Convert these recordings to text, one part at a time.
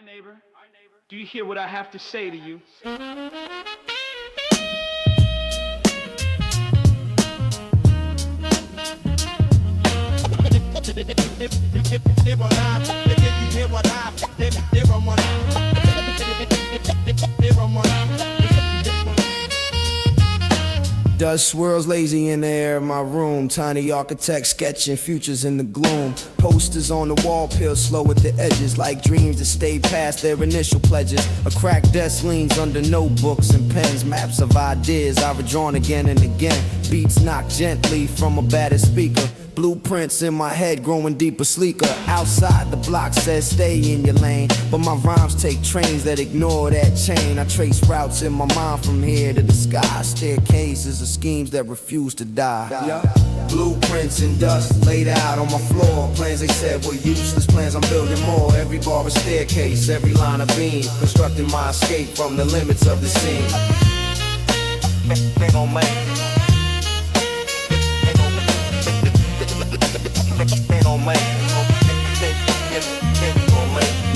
neighbor. Do you hear what I have to say to you? Dust swirls lazy in the air of my room. Tiny architect sketching futures in the gloom. Posters on the wall peel slow at the edges, like dreams that stay past their initial pledges. A cracked desk leans under notebooks and pens. Maps of ideas are redrawn again and again. Beats knock gently from a battered speaker. Blueprints in my head growing deeper, sleeker. Outside the block says stay in your lane, but my rhymes take trains that ignore that chain. I trace routes in my mind from here to the sky. Staircases of schemes that refuse to die. Blueprints and dust laid out on my floor. Plans they said were useless, plans I'm building more. Every bar a staircase, every line a beam. Constructing my escape from the limits of the scene. They gon' make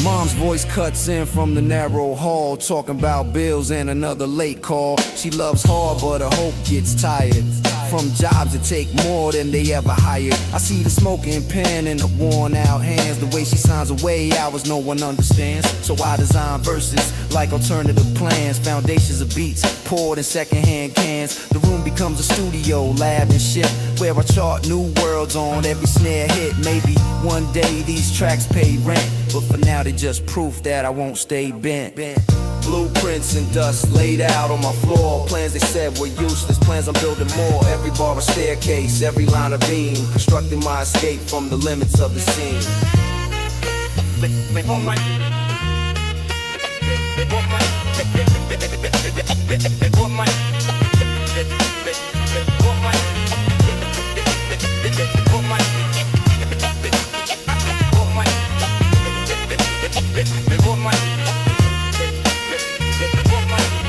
Mom's voice cuts in from the narrow hall, talking about bills and another late call. She loves hard, but her hope gets tired from jobs that take more than they ever hired. I see the smoking pen in the worn out hands. The way she signs away hours no one understands. So I design verses like alternative plans. Foundations of beats poured in secondhand cans. The room becomes a studio, lab and shit, where I chart new worlds on every snare hit. Maybe one day these tracks pay rent, but for now they just proof that I won't stay bent. Blueprints and dust laid out on my floor. Plans they said were useless, plans I'm building more. Every bar a staircase, every line a beam. Constructing my escape from the limits of the scene.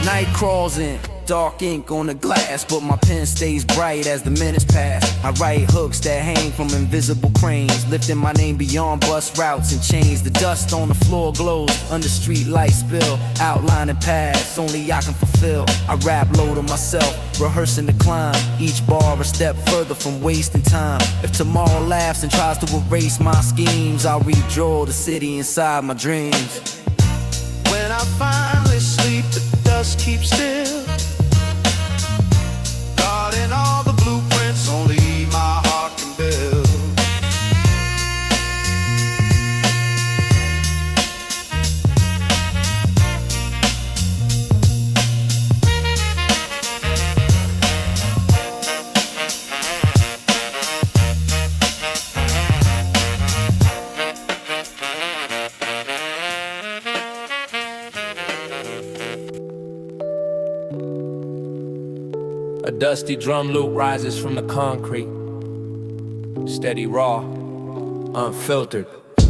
Night crawls in, dark ink on the glass, but my pen stays bright as the minutes pass. I write hooks that hang from invisible cranes, lifting my name beyond bus routes and chains. The dust on the floor glows under streetlight spill, outlining paths only I can fulfill. I rap low to myself, rehearsing the climb, each bar a step further from wasting time. If tomorrow laughs and tries to erase my schemes, I'll redraw the city inside my dreams. When I finally sleep, the dust keeps still, guarding all the blueprints only my heart can build. A dusty drum loop rises from the concrete, steady, raw, unfiltered.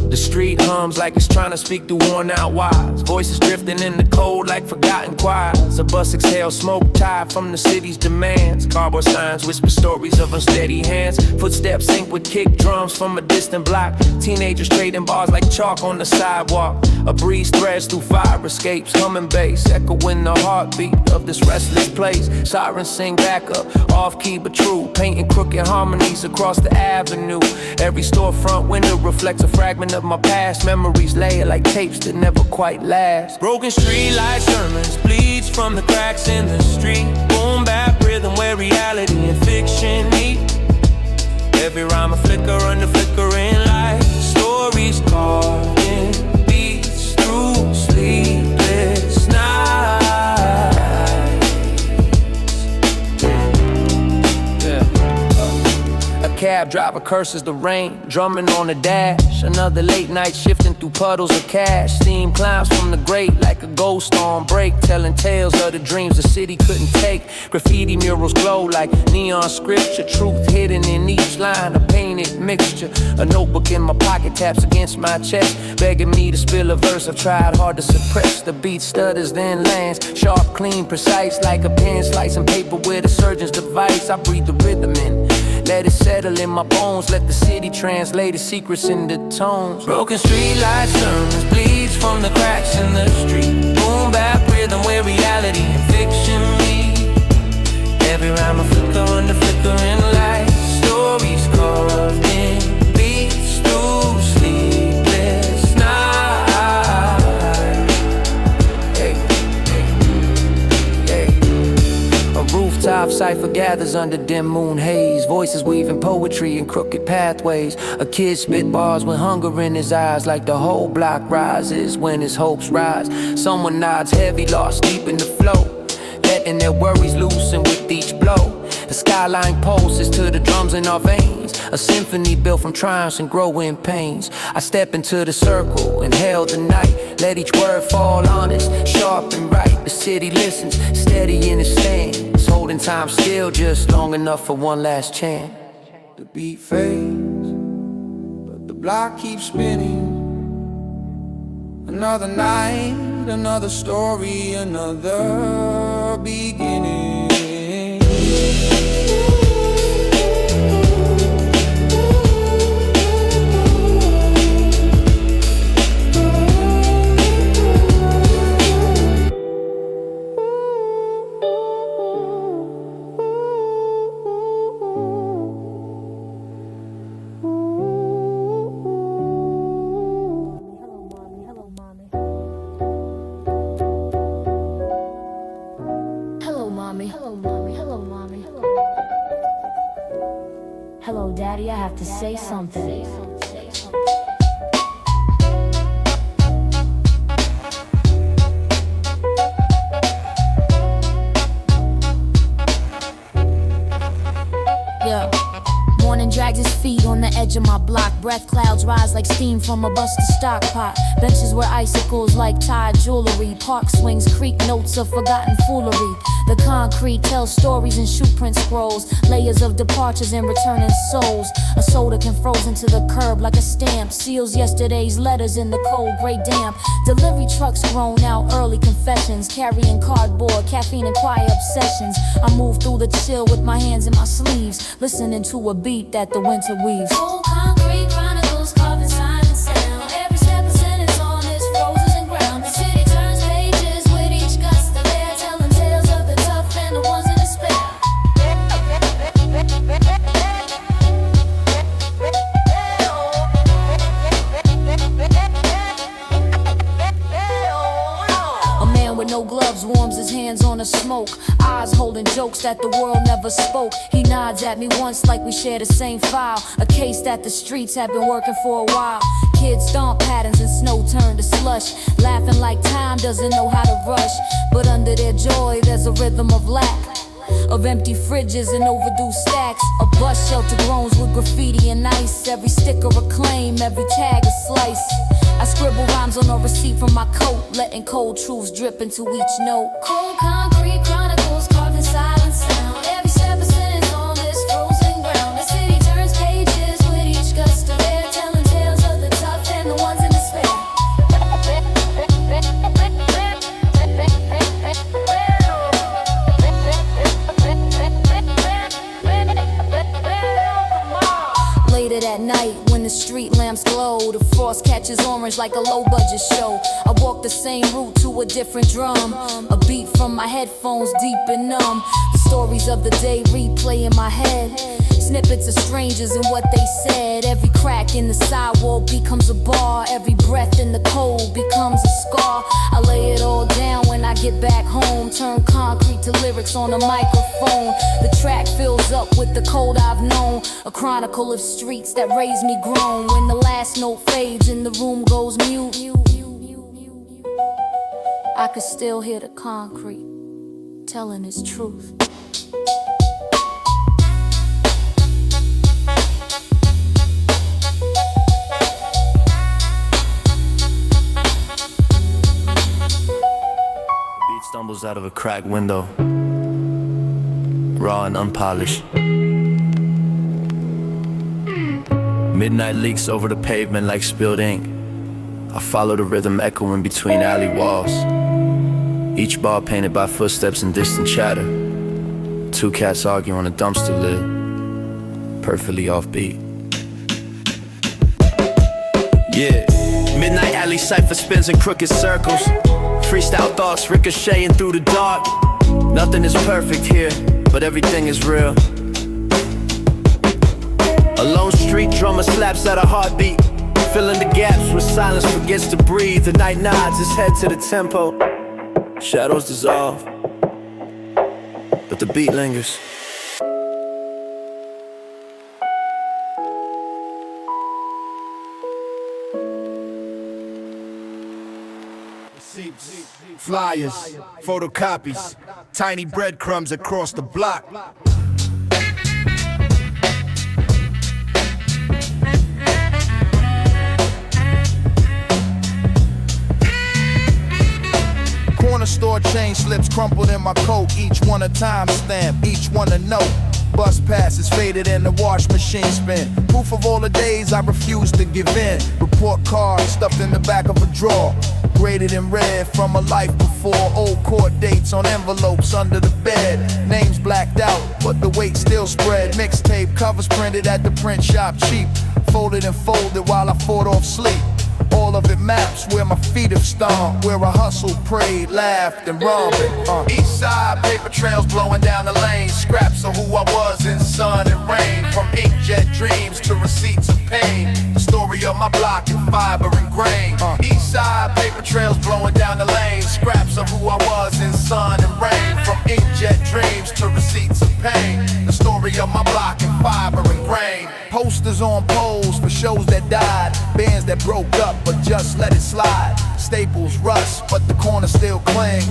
The street hums like it's trying to speak through worn out wires. Voices drifting in the cold like forgotten choirs. A bus exhales smoke tied from the city's demands. Cardboard signs whisper stories of unsteady hands. Footsteps sync with kick drums from a distant block. Teenagers trading bars like chalk on the sidewalk. A breeze threads through fire escapes, humming bass, echoing the heartbeat of this restless place. Sirens sing back up, off key but true, painting crooked harmonies across the avenue. Every storefront window reflects a fragment of my past. Memories layer like tapes that never quite last. Broken streetlight sermons bleeds from the cracks in the street. Boom-bap rhythm where reality and fiction meet. Every rhyme a flicker under flickering light. Stories carved in beats through sleepless nights. A cab driver curses the rain, drumming on the dash. Another late night shifting through puddles of cash. Steam climbs from the grate like a ghost on break, telling tales of the dreams the city couldn't take. Graffiti murals glow like neon scripture, truth hidden in each line, a painted mixture. A notebook in my pocket taps against my chest, begging me to spill a verse I've tried hard to suppress. The beat stutters then lands, sharp, clean, precise, like a pen slicing paper with a surgeon's device. I breathe the rhythm in, let it settle in my bones. Let the city translate its secrets into tones. Broken streetlight sermons bleeds from the cracks Cipher gathers under dim moon haze. Voices weaving poetry in crooked pathways. A kid spit bars with hunger in his eyes, like the whole block rises when his hopes rise. Someone nods heavy, lost deep in the flow, letting their worries loosen with each blow. The skyline pulses to the drums in our veins, a symphony built from triumphs and growing pains. I step into the circle, inhale the night, let each word fall honest, sharp and right. The city listens, steady in its stance, holding time still just long enough for one last chant. The beat fades, but the block keeps spinning. Another night, another story, another beginning. Hello, Daddy, I have to say something. Yeah. Morning drags his feet on the edge of my block. Breath clouds rise like steam from a busted stock pot. Benches wear icicles like tied jewelry. Park swings creak notes of forgotten foolery. The concrete tells stories in shoe print scrolls. Layers of departures and returning souls. A soda can frozen to the curb like a stamp. Seals yesterday's letters in the cold gray damp. Delivery trucks grown out early confessions. Carrying cardboard, caffeine and quiet obsessions. I move through the chill with my hands in my sleeves, listening to a beat that the winter weaves. Old concrete chronicles carved in silent sound. Every step a sentence on this frozen ground. The city turns pages with each gust of air, telling tales of the tough and the ones in despair. A man with no gloves warms his hands on a smoke, eyes holding jokes that the world never spoke. He nods at me once like we share the same file, a case that the streets have been working for a while. Kids stomp patterns and snow turn to slush, laughing like time doesn't know how to rush. But under their joy there's a rhythm of lack, of empty fridges and overdue stacks. A bus shelter groans with graffiti and ice. Every sticker a claim, every tag a slice. I scribble rhymes on a receipt from my coat, letting cold truths drip into each note. Cold concrete chronicles carved in silent sound. Every step a sentence on this frozen ground. The city turns pages with each gust of air, telling tales of the tough and the ones in despair. Later that night, when the street lamps glow, the frost catches orange like a low-budget show. I walk the same route to a different drum, a beat from my headphones deep and numb. The stories of the day replay in my head, snippets of strangers and what they said. Every crack in the sidewalk becomes a bar. Every breath in the cold becomes a scar. I lay it all down when I get back home, turn concrete to lyrics on a microphone. The track fills up with the cold I've known, a chronicle of streets that raised me grown. When the last note fades and the room goes mute, I could still hear the concrete telling its truth. Stumbles out of a cracked window, raw and unpolished. Midnight leaks over the pavement like spilled ink. I follow the rhythm echoing between alley walls, each bar painted by footsteps and distant chatter. Two cats argue on a dumpster lid, perfectly offbeat. Yeah, midnight alley cipher spins in crooked circles. Freestyle thoughts ricocheting through the dark. Nothing is perfect here, but everything is real. A lone street drummer slaps at a heartbeat, filling the gaps where silence forgets to breathe. The night nods his head to the tempo. Shadows dissolve, but the beat lingers. flyers, photocopies, tiny breadcrumbs across the block. Corner store chain slips crumpled in my coat, each one a timestamp, each one a note. Bus passes faded in the wash machine spin. Proof of all the days I refused to give in. Report cards stuffed in the back of a drawer, graded in red from a life before. Old court dates on envelopes under the bed. Names blacked out, but the weight still spread. Mixtape covers printed at the print shop cheap. Folded and folded while I fought off sleep. All of it maps where my feet have stomped, where I hustled, prayed, laughed, and robbed. Eastside, paper trails blowing down the lane. Scraps of who I was in sun and rain. From inkjet dreams to receipts of pain. The story of my block in fiber and grain. Eastside, paper trails blowing down the lane. Scraps of who I was in sun and rain. From inkjet dreams to receipts of pain. The story of my block in fiber and grain. Posters on poles for shows that died. Bands that broke up but just let it slide. Staples rust, but the corners still cling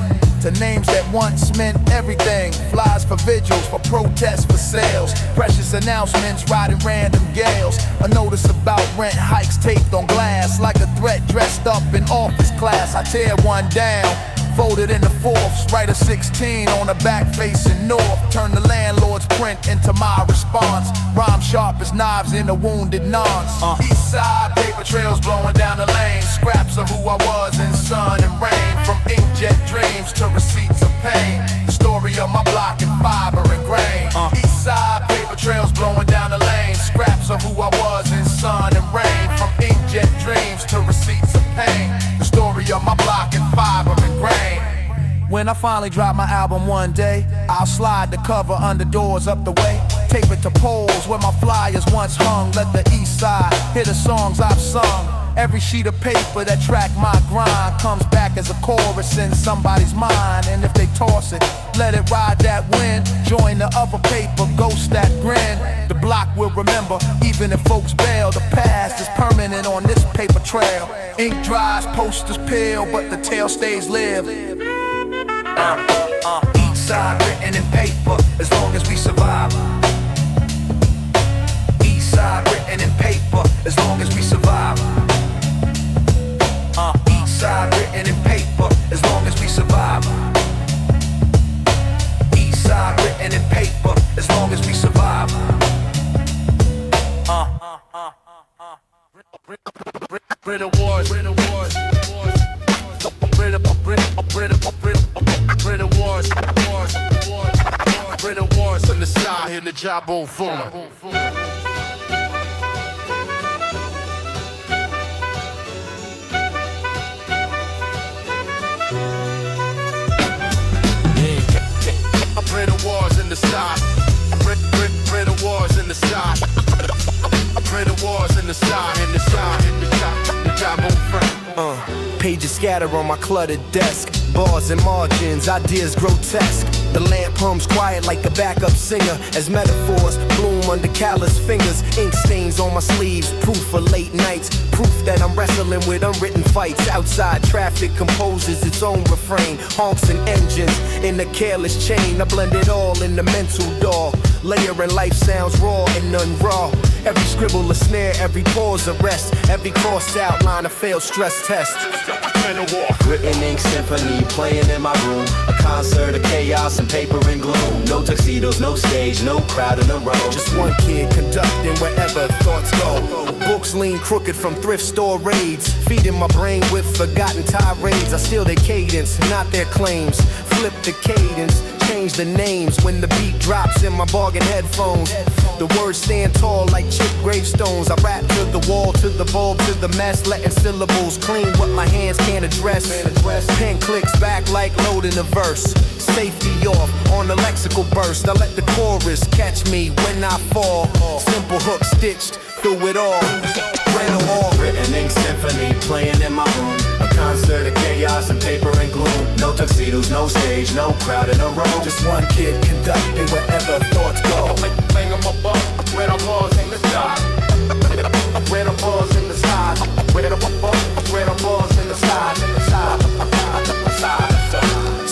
to names that once meant everything. Flies for vigils, for protests, for sales. Precious announcements riding random gales. A notice about rent hikes taped on glass. Like a threat dressed up in office class. I tear one down, folded into fourths. Write a 16 on the back facing north. Turn the landlord's print into my response. Rhyme sharp as knives in a wounded nonce. Eastside, paper trails blowing down the lane. Scraps of who I was in sun and rain. From inkjet dreams to receipts of pain. The story of my block in fiber and grain. Eastside, paper trails blowing down the lane. Scraps of who I was in sun and rain. From inkjet dreams to receipts of pain. The story of my block in fiber and grain. When I finally drop my album one day, I'll slide the cover under doors up the way. Tape it to poles where my flyers once hung. Let the east side hear the songs I've sung. Every sheet of paper that track my grind comes back as a chorus in somebody's mind. And if they toss it, let it ride that wind. Join the other paper, ghost that grin. The block will remember, even if folks bail. The past is permanent on this paper trail. Ink dries, posters peel, but the tale stays live. Eastside written in paper, as long as we survive. Eastside written in paper, as long as we survive. Eastside written in paper, as long as we survive. Eastside written in paper, as long as we survive. Brit awards, Brit awards, Brit awards, Brit awards on the side, and the job on fuller. Brit awards in the side, Brit awards in the side, Brit awards in the side, in the side, in the job on front. Pages scatter on my cluttered desk. Bars and margins, ideas grotesque. The lamp hums quiet like a backup singer as metaphors bloom under callous fingers. Ink stains on my sleeves, proof for late nights. Proof that I'm wrestling with unwritten fights. Outside traffic composes its own refrain. Honks and engines in a careless chain. I blend it all in the mental dog. Layering life sounds raw and none raw. Every scribble a snare, every pause a rest. Every crossed outline a failed stress test. Written ink symphony playing in my room. A concert of chaos and paper and gloom. No tuxedos, no stage, no crowd in a row. Just one kid conducting wherever thoughts go. Books lean crooked from thrift store raids. Feeding my brain with forgotten tirades. I steal their cadence, not their claims. Flip the cadence, change the names when the beat drops in my bargain headphones. The words stand tall like chip gravestones. I rap to the wall, to the bulb, to the mess, letting syllables clean what my hands can't address. Pen clicks back like loading a verse. Safety off on the lexical burst. I let the chorus catch me when I fall. Simple hook stitched through it all. Written ink symphony playing in my room. A concert of chaos and paper and gloom. No tuxedos, no stage, no crowd in a row. Just one kid conducting wherever thoughts go. Bang on my butt, where the balls in the sky. Where the balls in the sky. Where the balls in the sky.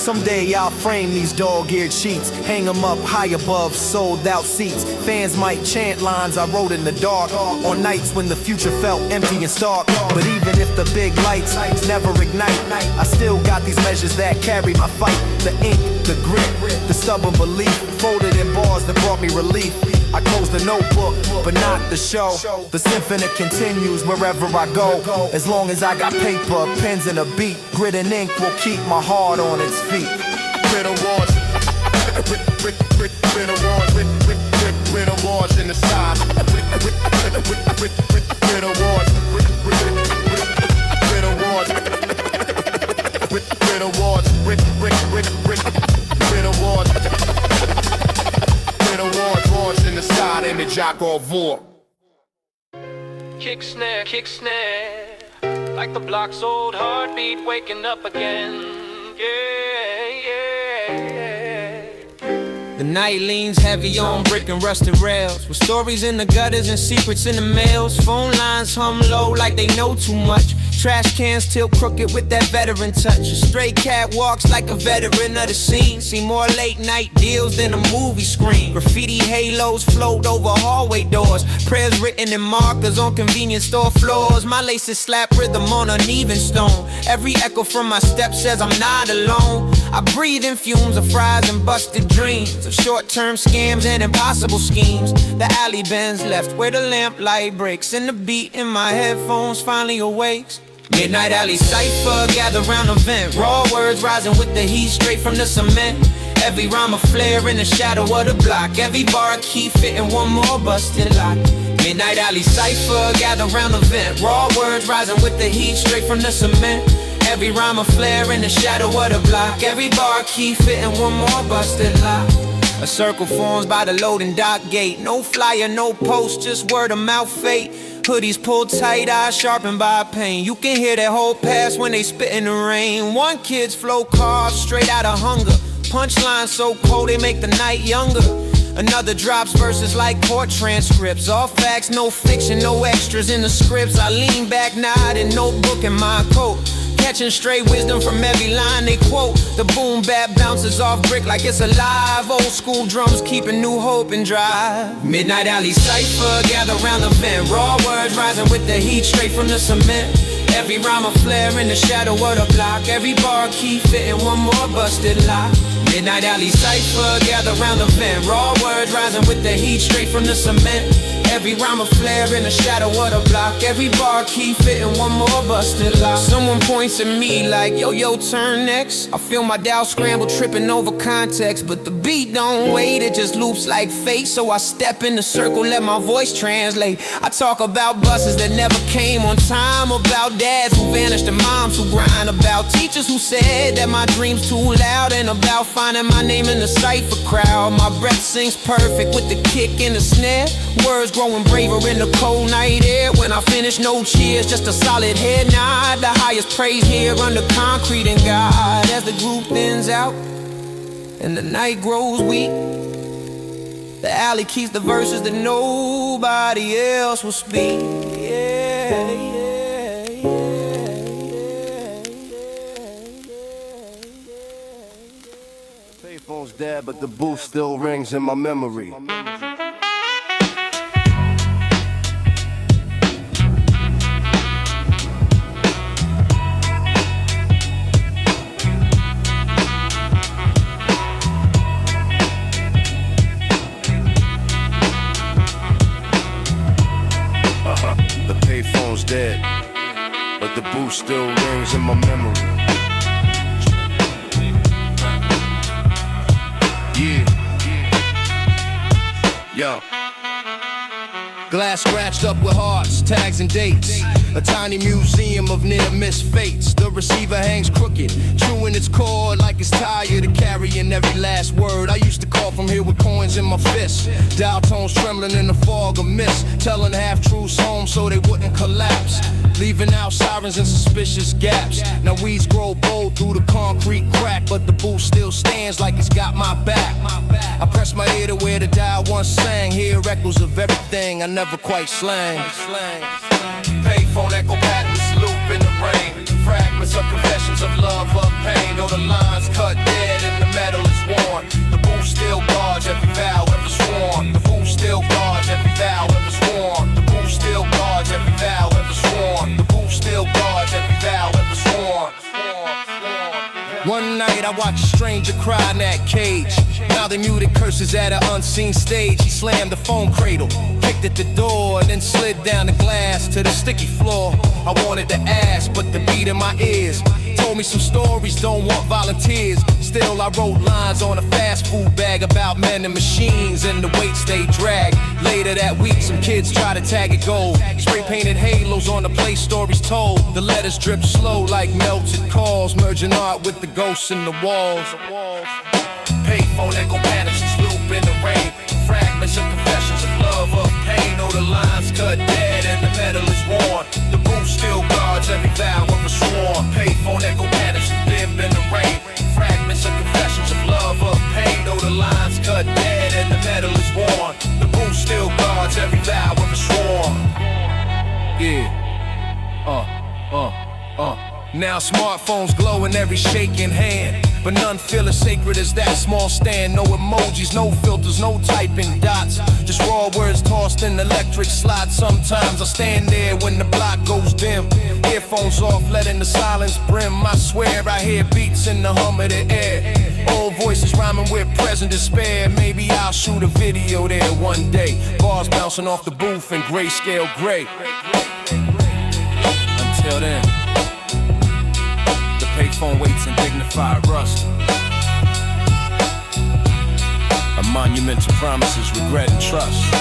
Someday I'll frame these dog-eared sheets, hang them up high above sold-out seats. Fans might chant lines I wrote in the dark on nights when the future felt empty and stark. But even if the big lights never ignite, I still got these measures that carry my fight. The ink, the grit, the stubborn belief, folded in bars that brought me relief. I close the notebook, but not the show. The symphony continues wherever I go. As long as I got paper, pens, and a beat, grit and ink will keep my heart on its feet. Grit awards, grit awards, grit awards in the side. Grit awards, grit awards, grit awards, grit awards. Awards in the side and the jock all vor. Kick snare, like the block's old heartbeat waking up again. The night leans heavy on brick and rusted rails, with stories in the gutters and secrets in the mails. Phone lines hum low like they know too much. Trash cans tilt crooked with that veteran touch. A stray cat walks like a veteran of the scene. See more late night deals than a movie screen. Graffiti halos float over hallway doors. Prayers written in markers on convenience store floors. My laces slap rhythm on uneven stone. Every echo from my steps says I'm not alone. I breathe in fumes of fries and busted dreams, of short-term scams and impossible schemes. The alley bends left where the lamplight breaks, and the beat in my headphones finally awakes. Midnight alley cipher, gather round a vent. Raw words rising with the heat straight from the cement. Every rhyme a flare in the shadow of the block. Every bar a key fitting one more busted lock. Midnight alley cipher, gather round a vent. Raw words rising with the heat straight from the cement. Every rhyme a flare in the shadow of the block. Every bar a key fitting one more busted lock. A circle forms by the loading dock gate. No flyer, no post, just word of mouth fate. Hoodies pulled tight, eyes sharpened by pain. You can hear that whole past when they spit in the rain. One kid's flow carved straight out of hunger. Punchlines so cold they make the night younger. Another drops verses like court transcripts. All facts, no fiction, no extras in the scripts. I lean back, nodding, notebook in my coat. Catching stray wisdom from every line they quote. The boom-bap bounces off brick like it's alive. Old school drums keeping new hope and drive. Midnight alley cipher, gather round the vent. Raw words rising with the heat straight from the cement. Every rhyme a flare in the shadow of the block. Every bar key fitting one more busted lock. Midnight alley cipher, gather round the vent. Raw words rising with the heat straight from the cement. Every rhyme a flare in the shadow of the block. Every bar key fitting one more busted lock. Someone points at me like, yo, turn next. I feel my dial scramble, tripping over context. But the beat don't wait, it just loops like fate. So I step in the circle, let my voice translate. I talk about buses that never came on time. About dads who vanished and moms who grind. About teachers who said that my dream's too loud. And about finding my name in the Cipher crowd. My breath sings perfect with the kick and the snare. Words growing braver in the cold night air. When I finish, no cheers, just a solid head nod. The highest praise here under concrete and God. As the group thins out and the night grows weak, the alley keeps the verses that nobody else will speak. Payphone's dead, but the booth still rings in my memory. The payphone's dead, but the booth still rings in my memory. Yo. Glass scratched up with hearts, tags and dates. A tiny museum of near-miss fates. The receiver hangs crooked, true in its cord, like it's tired of carrying every last word. I used to call from here with coins in my fists. Dial tones trembling in the fog of mist. Telling half-truths home so they wouldn't collapse. Leaving out sirens and suspicious gaps. Now weeds grow bold through the concrete crack, but the booth still stands like it's got my back. I press my ear to where the dial once sang. Hear echoes of everything I never quite slang. Payphone echo patterns loop in the rain. Fragments of confessions of love, of pain. Or the lines cut dead One night I watched a stranger cry in that cage. Now they muted curses at an unseen stage. He slammed the phone cradle, kicked at the door, then slid down the glass to the sticky floor. I wanted to ask, but the beat in my ears told me some stories, don't want volunteers. Still I wrote lines on a fast food bag about men and machines and the weights they drag. Later that week some kids try to tag it gold. Spray painted halos on the place stories told. The letters drip slow like melted calls, merging art with the ghosts in the walls. Payphone echo vanishes, loop in the rain. Fragments of confessions of love, of pain. Oh, the lines cut dead and the metal is worn. The roof still guards every vow of a sworn. Payphone echo vanishes, live in the rain. Fragments of confessions of love, of pain. Oh, the lines cut dead and the metal is worn. The roof still guards every vow of a sworn. Yeah. Now smartphones glow in every shaking hand, but none feel as sacred as that small stand. No emojis, no filters, no typing dots, just raw words tossed in electric slots. Sometimes I stand there when the block goes dim, earphones off, letting the silence brim. I swear I hear beats in the hum of the air, old voices rhyming with present despair. Maybe I'll shoot a video there one day, bars bouncing off the booth in grayscale gray. Until then, payphone waits in dignified rust, a monument to promises, regret, and trust.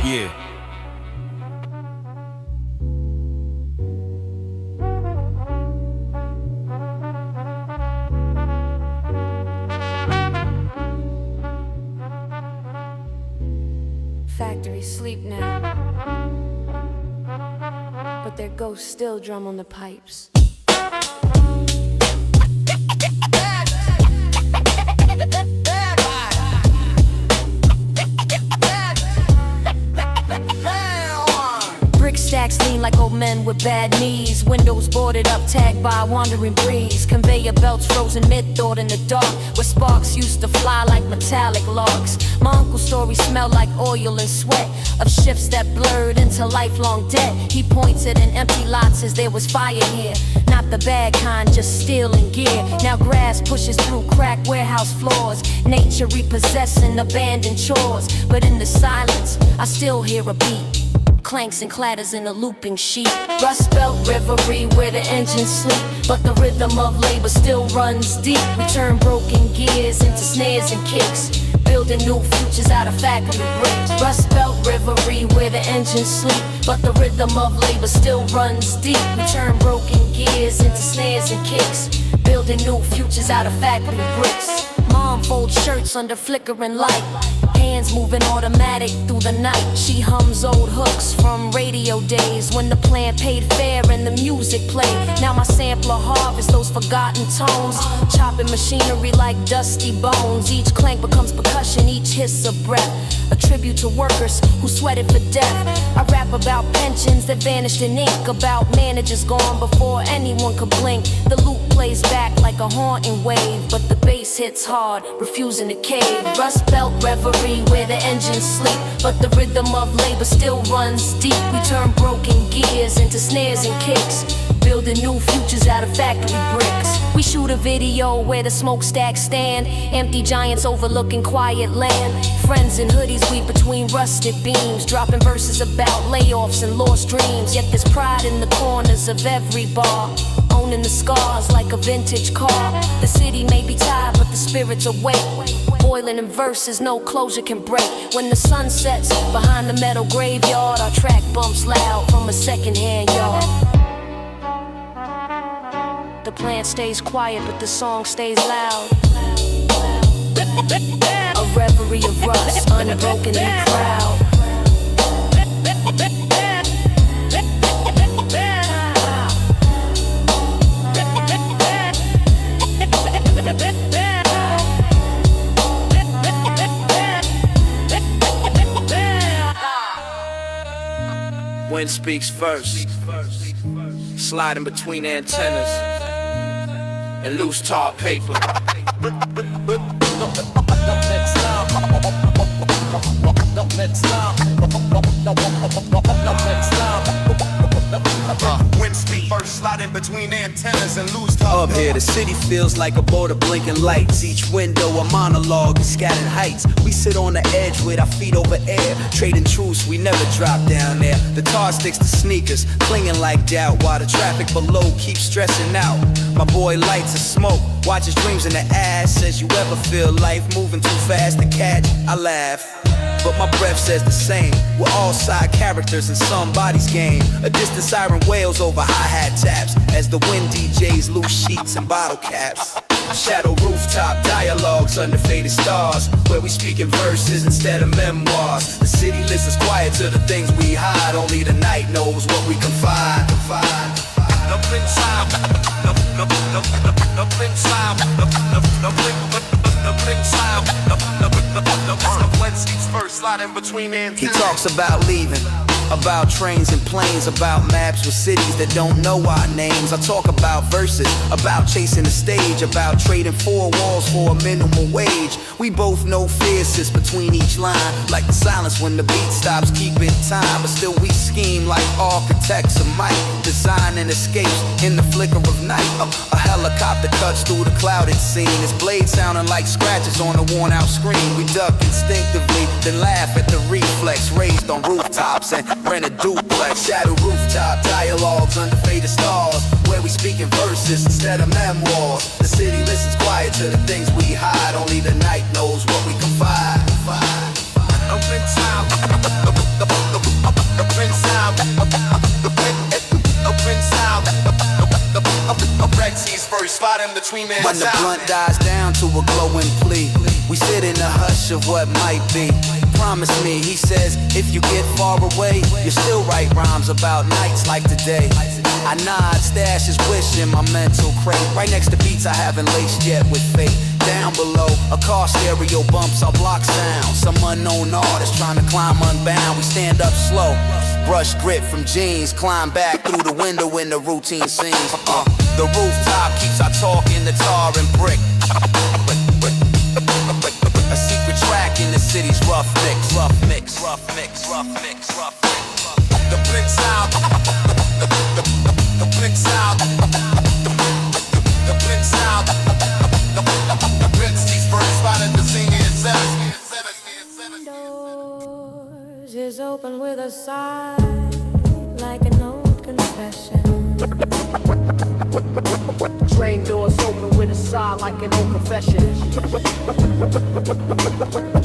Yeah. Factory sleep now, but their ghosts still drum on the pipes. Brick stacks lean like old men with bad knees. Windows boarded up, tagged by a wandering breeze. Conveyor belts frozen mid-thought in the dark, where sparks used to fly like metallic logs. My uncle's story smelled like oil and sweat, of shifts that blurred into lifelong debt. He points at an empty lot, says there was fire here. Not the bad kind, just steel and gear. Now grass pushes through cracked warehouse floors, nature repossessing abandoned chores. But in the silence, I still hear a beat, clanks and clatters in a looping sheet. Rust Belt Reverie where the engines sleep, but the rhythm of labor still runs deep. We turn broken gears into snares and kicks, building new futures out of factory bricks. Rust Belt Reverie where the engines sleep, but the rhythm of labor still runs deep. We turn broken gears into snares and kicks, building new futures out of factory bricks. Mom folds shirts under flickering light, hands moving automatic through the night. She hums old hooks from radio days when the plant paid fair and the music played. Now my sampler harvests those forgotten tones, chopping machinery like dusty bones. Each clank becomes percussion, each hiss a breath, a tribute to workers who sweated for death. I rap about pensions that vanished in ink, about managers gone before anyone could blink. The loop plays back like a haunting wave, but the bass hits hard, refusing to cave. Rust Belt Reverie where the engines sleep, but the rhythm of labor still runs deep. We turn broken gears into snares and kicks, building new futures out of factory bricks. We shoot a video where the smokestacks stand, empty giants overlooking quiet land. Friends in hoodies weave between rusted beams, dropping verses about layoffs and lost dreams. Yet there's pride in the corners of every bar, owning the scars like a vintage car. The city may be tired, but the spirit's awake, boiling in verses no closure can break. When the sun sets behind the metal graveyard, our track bumps loud from a secondhand yard. The plant stays quiet, but the song stays loud. A reverie of rust, unbroken and proud. Wind speaks first, sliding between antennas and loose tar paper. wind speed. First slide in between antennas and lose touch. Up here, the city feels like a board of blinking lights. Each window a monologue and scattered heights. We sit on the edge with our feet over air, trading truths, we never drop down there. The tar sticks to sneakers, clinging like doubt, while the traffic below keeps stressing out. My boy lights a smoke, watches dreams in the ass. Says you ever feel life moving too fast to catch? I laugh, but my breath says the same. We're all side characters in somebody's game. A distant siren wails over hi-hat taps as the wind DJs loose sheets and bottle caps. Shadow rooftop dialogues under faded stars, where we speak in verses instead of memoirs. The city listens quiet to the things we hide. Only the night knows what we confide. Up inside, up inside, up inside. When seats first slide in between antennas. He talks about leaving, about trains and planes, about maps with cities that don't know our names. I talk about verses, about chasing the stage, about trading 4 walls for a minimum wage. We both know fear sits between each line, like the silence when the beat stops keeping time. But still we scheme like architects of might, designing escapes in the flicker of night. A helicopter cuts through the clouded scene, its blade sounding like scratches on a worn out screen. We duck instinctively, then laugh at the reflex raised on rooftops and rent a duplex. Shadow rooftop dialogues under faded stars, where we speak in verses instead of memoirs. The city listens quiet to the things we hide. Only the night knows what we confide. Up inside, up inside, up inside. Red seas first spot in between antennas. When the blunt dies down to a glowing plea, we sit in the hush of what might be. Promise me, he says, if you get far away, you still write rhymes about nights like today. I nod, stash his wish in my mental crate, right next to beats I haven't laced yet with fate. Down below, a car stereo bumps our block sound. Some unknown artist trying to climb unbound. We stand up slow, brush grit from jeans, climb back through the window in the routine scenes. The rooftop keeps our talk in the tar and brick. A secret track in the city's rough mix, rough mix, rough mix, rough mix, rough mix. The blink sound, the blink sound, the blink sound. The Red seas first spot in the senior Doors is open with a sigh, like an old confession. Train doors open with a sigh like an old confession.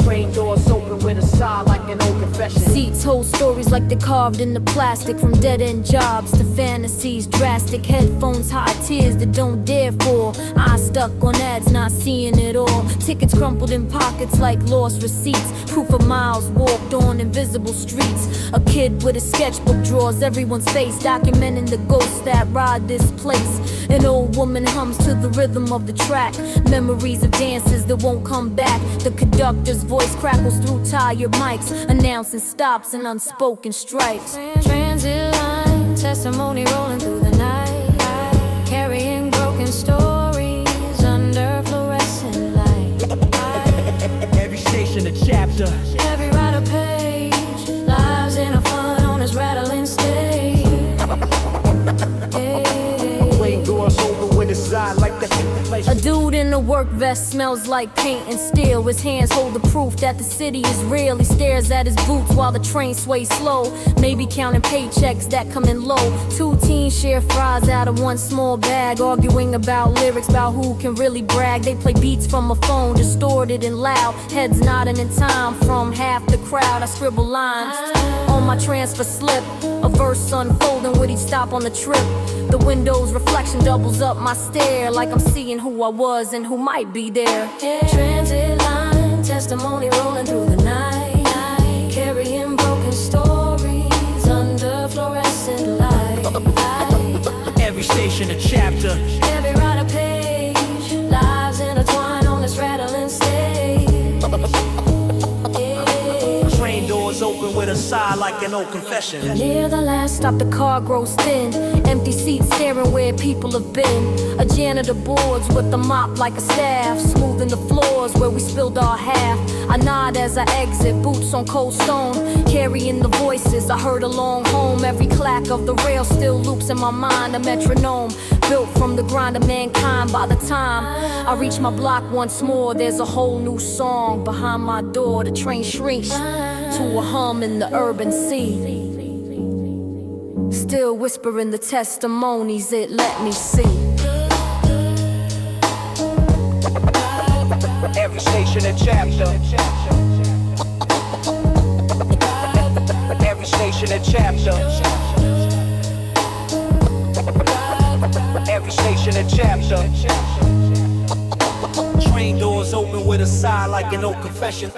Train doors open with a sigh like an old confession. Seats hold stories like they're carved in the plastic, from dead-end jobs to fantasies drastic. Headphones, high tears that don't dare fall. Eyes stuck on ads, not seeing it all. Tickets crumpled in pockets like lost receipts. Proof of miles walked on invisible streets. A kid with a sketchbook draws everyone's face, documenting the ghosts that ride this place. An old woman hums to the rhythm of the track, memories of dances that won't come back. The conductor's voice crackles through tired mics, announcing stops and unspoken strikes. Transit line, testimony rolling through the night, carrying broken stories under fluorescent light. Every station a chapter, Every writer page, lives in a fun on his rattling stage. train doors open with a sigh like that. A dude in a work vest smells like paint and steel. His hands hold the proof that the city is real. He stares at his boots while the train sways slow, maybe counting paychecks that come in low. Two teens share fries out of one small bag, arguing about lyrics, about who can really brag. They play beats from a phone, distorted and loud, heads nodding in time from half the crowd. I scribble lines on my transfer slip, a verse unfolding with each stop on the trip. The window's reflection doubles up my stare, like I'm seeing who I was and who might be there. Transit line, testimony rolling through the night, carrying broken stories under fluorescent light. Every station a chapter, Every writer page, lives intertwined on this rattling stage. train doors open with a sigh like an old confession. Near the last stop, the car grows thin. Empty seats staring where where people have been. A janitor boards with a mop like a staff, smoothing the floors where we spilled our half. I nod as I exit, boots on cold stone, carrying the voices I heard along home. Every clack of the rail still loops in my mind, a metronome built from the grind of mankind. By the time I reach my block once more, there's a whole new song behind my door. The train shrinks to a hum in the urban sea, still whispering the testimonies it let me see. Every station a chapter. Every station a chapter. Every station a chapter. Train doors open with a sigh like an old confession.